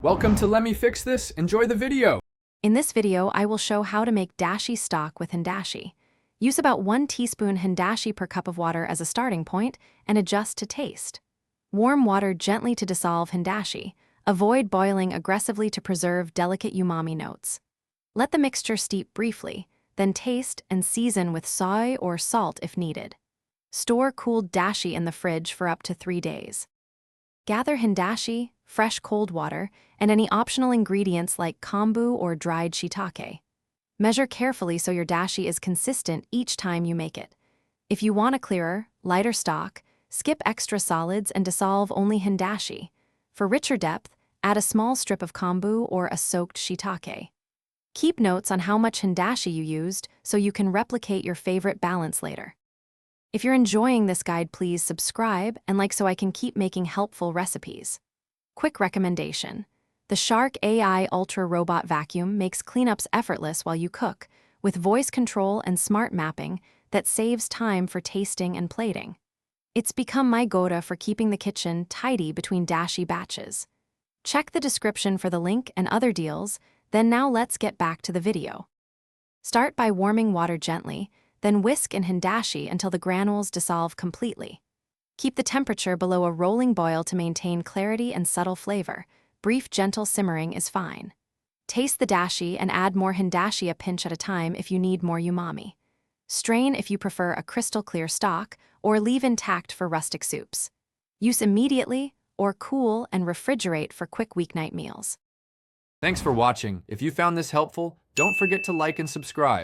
Welcome to Let Me Fix This. Enjoy the video. In this video, I will show how to make dashi stock with Hondashi. Use about 1 teaspoon Hondashi per cup of water as a starting point and adjust to taste. Warm water gently to dissolve Hondashi. Avoid boiling aggressively to preserve delicate umami notes. Let the mixture steep briefly, then taste and season with soy or salt if needed. Store cooled dashi in the fridge for up to 3 days. Gather Hondashi, fresh cold water, and any optional ingredients like kombu or dried shiitake. Measure carefully so your dashi is consistent each time you make it. If you want a clearer, lighter stock, skip extra solids and dissolve only Hondashi. For richer depth, add a small strip of kombu or a soaked shiitake. Keep notes on how much Hondashi you used so you can replicate your favorite balance later. If you're enjoying this guide, please subscribe and like so I can keep making helpful recipes. Quick recommendation. The Shark AI Ultra Robot Vacuum makes cleanups effortless while you cook, with voice control and smart mapping that saves time for tasting and plating. It's become my go-to for keeping the kitchen tidy between dashi batches. Check the description for the link and other deals, then now let's get back to the video. Start by warming water gently, then whisk in Hondashi until the granules dissolve completely. Keep the temperature below a rolling boil to maintain clarity and subtle flavor. Brief, gentle simmering is fine. Taste the dashi and add more Hondashi a pinch at a time if you need more umami. Strain if you prefer a crystal clear stock, or leave intact for rustic soups. Use immediately or cool and refrigerate for quick weeknight meals. Thanks for watching. If you found this helpful, don't forget to like and subscribe.